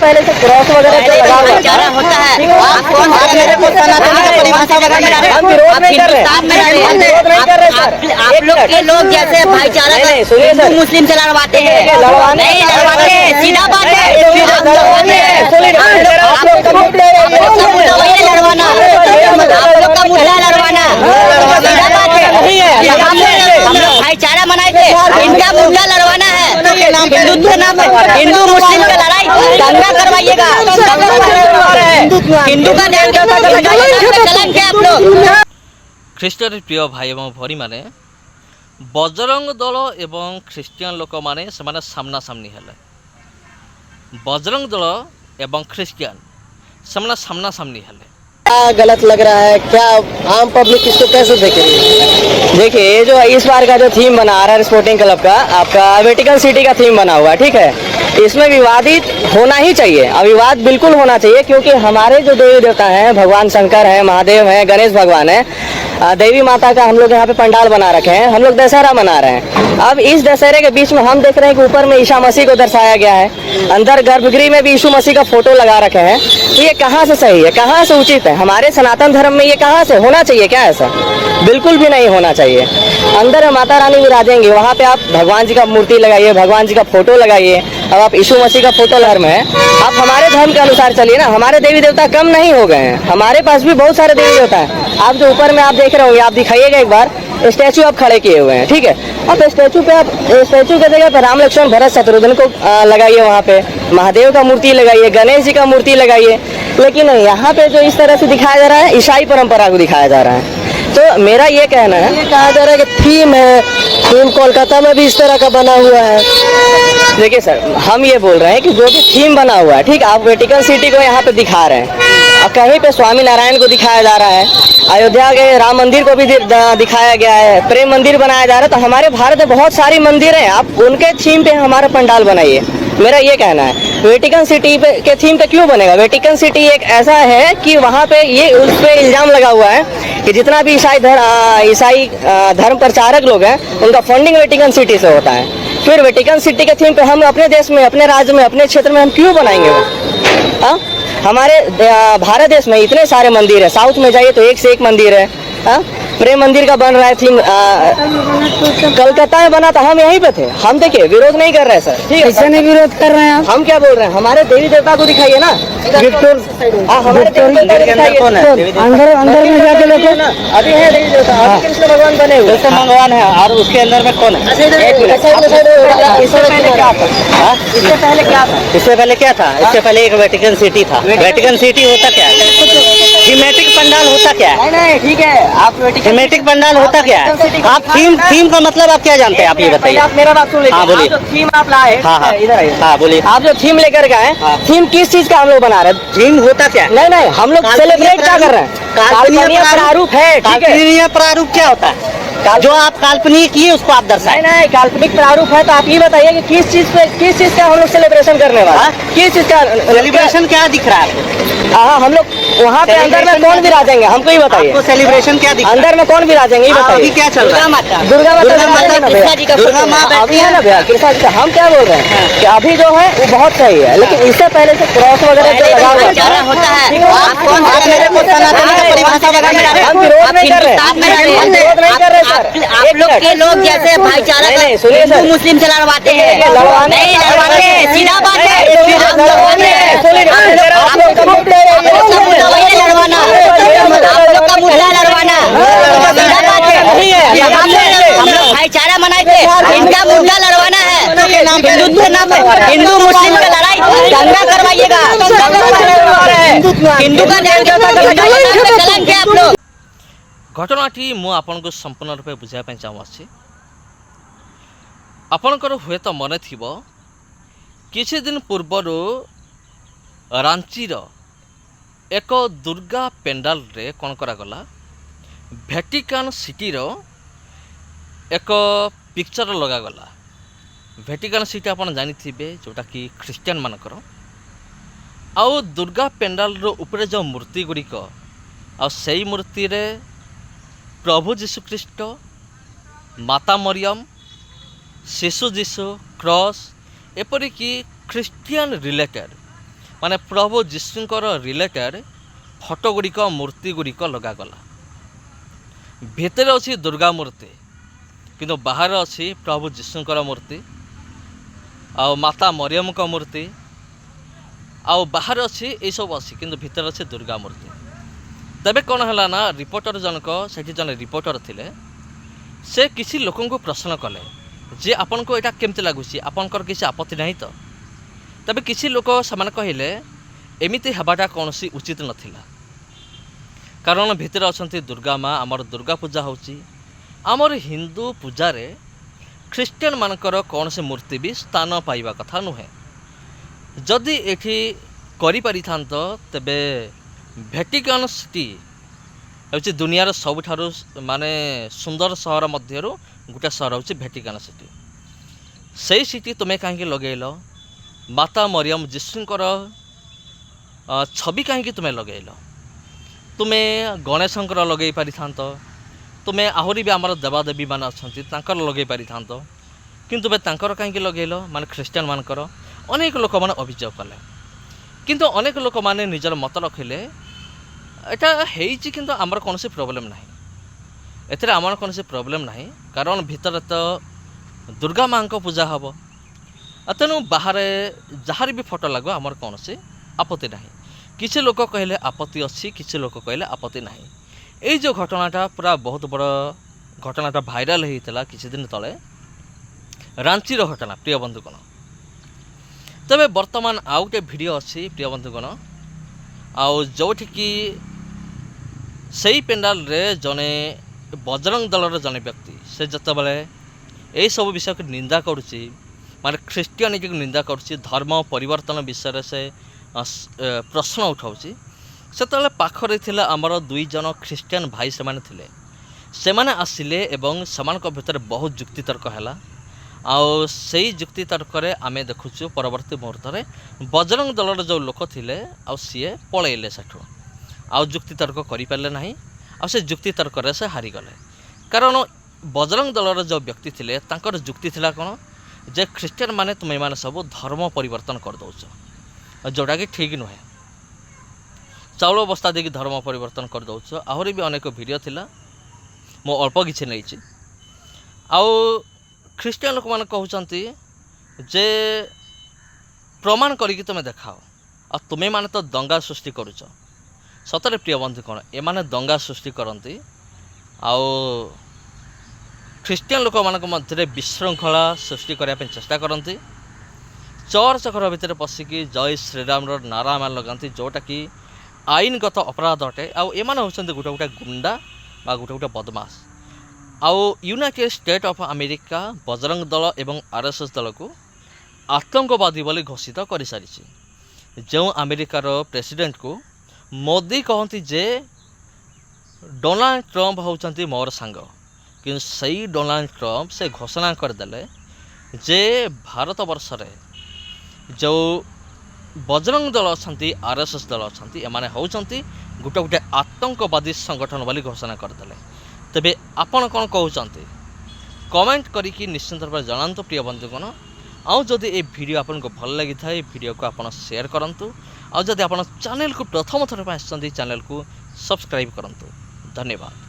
पहले से क्रॉस वगैरह जो लगा हुआ भाईचारा होता है। आप कौन सा मेरे को सनातनी का परिभाषा बता रहे हैं? हम विरोध नहीं कर रहे हिंदुस्तान में रहते हैं। हम विरोध नहीं कर रहे सर। आप लोग के लोग जैसे भाईचारा का नहीं, सुनिए सर। हिंदू मुस्लिम से लड़वाते हैं। लड़वाने नहीं लड़वाते, सीधा बात है। आप लड़वाने लड़वाते हैं। सुनिए, आप लोग का मुद्दा है। आप लोग का मुद्दा वही है लड़वाना। आप लोग का मुद्दा है लड़वाना। सीधा बात है। हम लोग भाईचारा मनाए थे, इनका मुद्दा लड़वाना है। हिंदुत्व नाम है, हिंदू मुस्लिम का लड़ाई दंगा करवाइएगा। हिंदू का ध्यान कलंक है आप लोग। ଖ୍ରୀଷ୍ଟରେ ପ୍ରିୟ ଭାଇ ଏବଂ ଭଉଣୀମାନେ ବଜରଙ୍ଗ ଦଳ ଏବଂ ଖ୍ରୀଷ୍ଟିଆନ ଲୋକମାନେ ସେମାନେ ସାମ୍ନାସାମ୍ନି ହେଲେ। ବଜରଙ୍ଗ ଦଳ ଏବଂ ଖ୍ରୀଷ୍ଟିଆନ ସେମାନେ ସାମ୍ନାସାମ୍ନି ହେଲେ। क्या गलत लग रहा है, क्या आम पब्लिक इसको कैसे देखेगी? देखिए ये जो इस बार का जो थीम बना RR स्पोर्टिंग क्लब का आपका वेटिकन सिटी का थीम बना हुआ है, ठीक है। इसमें विवादित होना ही चाहिए, अविवाद बिल्कुल होना चाहिए, क्योंकि हमारे जो देवी देवता हैं भगवान शंकर हैं, महादेव हैं, गणेश भगवान हैं, देवी माता का हम लोग यहाँ पे पंडाल बना रखे हैं। हम लोग दशहरा मना रहे हैं। अब इस दशहरे के बीच में हम देख रहे हैं कि ऊपर में ईसा मसीह को दर्शाया गया है, अंदर गर्भगृह में भी यीशु मसीह का फोटो लगा रखे हैं। तो ये कहाँ से सही है, कहाँ से उचित है? हमारे सनातन धर्म में ये कहाँ से होना चाहिए? क्या ऐसा बिल्कुल भी नहीं होना चाहिए। अंदर माता रानी विराजेंगी, वहाँ पे आप भगवान जी का मूर्ति लगाइए, भगवान जी का फोटो लगाइए। अब आप यीशु मसीह का फोटो धर्म है, आप हमारे धर्म के अनुसार चलिए ना। हमारे देवी देवता कम नहीं हो गए हैं, हमारे पास भी बहुत सारे देवी देवता हैं। आप जो ऊपर में आप देख रहे होंगे, आप दिखाइएगा एक बार, स्टैचू आप खड़े किए हुए हैं, ठीक है। अब स्टैचू पे आप स्टैचू के जगह पे राम लक्ष्मण भरत शत्रुघ्न को लगाइए, वहाँ पे महादेव का मूर्ति लगाइए, गणेश जी का मूर्ति लगाइए। लेकिन यहाँ पे जो इस तरह से दिखाया जा रहा है, ईसाई परंपरा को दिखाया जा रहा है। तो मेरा ये कहना है, ये कहा जा रहा है कि थीम है, थीम कोलकाता में भी इस तरह का बना हुआ है। देखिए सर, हम ये बोल रहे हैं कि जो भी थीम बना हुआ है, ठीक, आप वेटिकन सिटी को यहाँ पे दिखा रहे हैं, और कहीं पे स्वामी नारायण को दिखाया जा रहा है, अयोध्या के राम मंदिर को भी दिखाया गया है, प्रेम मंदिर बनाया जा रहा है। तो हमारे भारत में बहुत सारी मंदिर हैं, आप उनके थीम पे हमारा पंडाल बनाइए। मेरा ये कहना है, वेटिकन सिटी पे के थीम पे क्यों बनेगा? वेटिकन सिटी एक ऐसा है कि वहाँ पे ये उस पे इल्जाम लगा हुआ है कि जितना भी ईसाई धर्म प्रचारक लोग हैं, उनका फंडिंग वेटिकन सिटी से होता है। फिर वेटिकन सिटी के थीम पे हम अपने देश में, अपने राज्य में, अपने क्षेत्र में हम क्यों बनाएंगे वो? हाँ, हमारे भारत देश में इतने सारे मंदिर है, साउथ में जाइए तो एक से एक मंदिर है। हाँ, प्रेम मंदिर का बन रहा है थीम, कलकत्ता में बना था, हम यहीं पे थे। हम देखिए विरोध नहीं कर रहे सर, ठीक है। ऐसा नहीं विरोध कर रहे हैं आप? हम क्या बोल रहे हैं, हमारे देवी देवता को दिखाइए ना। हमारे देवी देवता को दिखाइए। अंदर में जाके देखो, अभी है देवी देवता, अभी कृष्ण भगवान बने हुए, भगवान है, और उसके अंदर में कौन है? इससे पहले क्या था? इससे पहले क्या था? इससे पहले एक वेटिकन सिटी था। वेटिकन सिटी होता क्या है? थीमेटिक पंडाल होता क्या है? नहीं ठीक है, आप थीमेटिक पंडाल होता क्या है? आप थीम का मतलब आप क्या जानते हैं? आप ये बताइए। आप मेरा बात सुन लीजिए। हाँ, बोलिए। आप जो थीम आप लाए, हाँ, इधर आइए। हाँ, बोलिए। आप जो थीम लेकर के आए, थीम किस चीज का हम लोग बना रहे हैं? थीम होता क्या है? नहीं, हम लोग सेलिब्रेट क्या कर रहे हैं? काल्पनिक प्रारूप है, ठीक है। काल्पनिक प्रारूप क्या होता है? जो आप काल्पनिक किए उसको आप दर्शाएं। नहीं, काल्पनिक प्रारूप है तो आप ये बताइए कि किस चीज का हम लोग सेलिब्रेशन करने वाले हैं? किस चीज का सेलिब्रेशन क्या दिख रहा है? हाँ, हम लोग वहाँ पे अंदर में कौन विराजेंगे, हमको ही बताइए। आपको सेलिब्रेशन क्या दिख रहा है? अंदर में कौन विराजेंगे ये बताइए। अभी क्या चल रहा है? दुर्गा माता कृष्णा जी का दुर्गा माँ अभी है ना भैया, कृष्णा जी का। हम क्या बोल रहे हैं कि अभी जो है वो बहुत सही है, लेकिन इससे पहले से क्रॉस वगैरह जो लगा हुआ भाईचारा होता है। आप कौन सा मेरे को सनातनी का परिभाषा बता रहे हैं? हम विरोध नहीं कर रहे हैं, हिंदुस्तान में रहते हैं। हम विरोध नहीं कर रहे सर। आप लोग के लोग जैसे भाईचारा का नहीं, सुनिए सर। हिंदू मुस्लिम से लड़वाते हैं। लड़वाने नहीं लड़वाते, सीधा बात है। आप लोग का मुद्दा वही है लड़वाना। आप लोग का मुद्दा लड़वाना, सीधा बात है। हम लोग भाईचारा मनाए थे, इनका मुद्दा लड़वाना है। हिंदुत्व नाम है, हिंदू मुस्लिम का लड़ाई दंगा करवाइएगा। हिंदू का ध्यान कलंक है आप लोग। घटनाटी मु आपनको संपूर्ण रूपे बुझाइबा चाहूँगी। आपणकर हुए तो मन थी किछि दिन पूर्वर रांचीर एक दुर्गा पेंडाल रे कौन करागला, वेटिकन सिटीर एक पिक्चर लगागला। वेटिकन सिटी आप जानिथिबे, जोटा कि ख्रीस्टियान मानकर। आउ दुर्गा पेंडाल उपरे जो मूर्ति गुड़िक आई मूर्ति रे प्रभु जीशुख्रीष्ट, माता मरियम, शिशु जीशु, क्रॉस, एपरिकी ख्रीस्टियान रिलेटेड माने प्रभु जीशुंकर रिलेटेड फोटो गुड़िक मूर्ति गुड़िक लगागला भितर अच्छी दुर्गा मूर्ति किंतु बाहर अच्छी प्रभु जीशुंकर मूर्ति आ माता मरियम का मूर्ति आ बाहर अच्छी ये सब अच्छी किंतु भितर अच्छी दुर्गा मूर्ति तबे कौन है ना रिपोर्टर जनक से जन रिपोर्टर थिले से किसी लोक को प्रश्न कले जे आपन को यहाँ केमती लगुच आपंकर किसी आपत्ति नहीं तो तबे किसी लोक से कहले एमती हवाटा कौन सी उचित नथिला कारण भितर अच्छा दुर्गा माँ आमर दुर्गा पूजा होची आमर हिंदू पूजारे ख्रीस्टियन मानकर कौन से मूर्ति भी स्थान पाइबा कथा नुहे जदि एठी करि परिथांत तेबे वेटिकन सिटी हूँ दुनियार सबुठारु माने सुंदर सहर मध्यरु गोटे सहर हूँ वेटिकन सिटी से सिटी तुम्हें कहीं लगेल माता मरियम जीशुंकर छवि कहीं तुम्हें लगेल तुम्हें गणेशंकर लगे पारि तुम्हें आहरी भी आमर देवादेवी मान अच्छा लगे पारि किंतु तुम्हें तांकर कहीं लगेल माने ख्रीस्टियन मानकर अनेक लोक मैंने अभियोग कले किंतु अनेक लोक मैंने निजर मत रखिले यहाँ होती किंतु आमर कौन सी प्रोब्लेम ना एथेर आमर कौन सी प्रोब्लेम ना कारण भितर तो दुर्गा माँ को पूजा हम तेणु बाहर जहाँ भी फोटो लगो आमर कौन सी आपत्ति ना किसी लोक कहले आपत्ति अच्छी किसी लोक कहले आपत्ति ना ये जो घटनाटा पूरा बहुत बड़ घटनाटा भाइराल होता किसी दिन तले रांचीर घटना प्रिय बंधुगण तबे वर्तमान आउ गोटे भिडियो अच्छी प्रिय बंधुगण आउ जोठिकी सही पेंडाल रे जने बजरंग दलर जने व्यक्ति से जतबले यही सब विषय को निंदा करुच्ची माने ख्रीस्टियानिटी को निंदा करुच्ची धर्म परिवर्तन विषय से प्रश्न उठाऊँगी से पाखरे थिला आमर दुई जन ख्रीस्टियान भाई से माने आसिले एवं समान भितर बहुत जुक्तितर्क है आउ से जुक्तितर्क आमे देखुचु परवर्ती मुहूर्त में बजरंग दलर जो लोक थिले आउ सीए पलैले सेठू आउ जुक्तितर्क करें ना आ से जुक्तितर्क से हारीगले कारण बजरंग दलर जो व्यक्ति थिले तांकर जुक्ति थिला कौन जे ख्रीस्टियान माने तुम्हें माने सब धर्म परिवर्तन कर दौच जोटा कि ठीक नुहे चाउल बस्ता देखिए धर्म परिवर्तन कर दौच आहरी भी अनेक भिडियो थिला मो अल्प किसी नहीं आउ ख्रीस्टियान लोक मैंने कहते जे प्रमाण करी तुम्हें देखाओ आ तुम्हें माने तो दंगा सृष्टि करुच सतरे प्रिय बंधु कौन एमाने दंगा सृष्टि करती आउ ख्रीस्टियान लोक मध्य विशृंखला सृष्टि करने चेष्टा करती चर्च घर भितर पशिकी जय श्रीराम नारा मान लगाती जोटा कि आईनगत अपराध अटे आउ एमाने होचंती गोटे गोटे गुंडा बा गोटे गोटे बदमाश आउ United state of America Bajrang Dal एवं आरएसएस दल को आतंकवादी बोली घोषित कर सारी जो अमेरिकार प्रेसिडेंट को मोदी कहती जे डोनाल्ड ट्रंप होचंती मोर सांग कि सही डोनाल्ड ट्रंप से घोषणा करदेले जे भारत वर्ष रे जो बजरंग दल अच्छा आरएसएस दल अच्छा एमाने होचंती गोटे गोटे आतंकवादी संगठन बोली घोषणा करदेले तेबे आपण कौन कहते कमेंट करिकी निश्चित रूप से जनातु प्रिय बंधुगण आउ जदि ये वीडियो आपन को भल लगी था वीडियो को आप शेयर करंतु आउ जदि आप चैनल को प्रथम थर पर आसछंती चैनल को सब्सक्राइब करंतु धन्यवाद।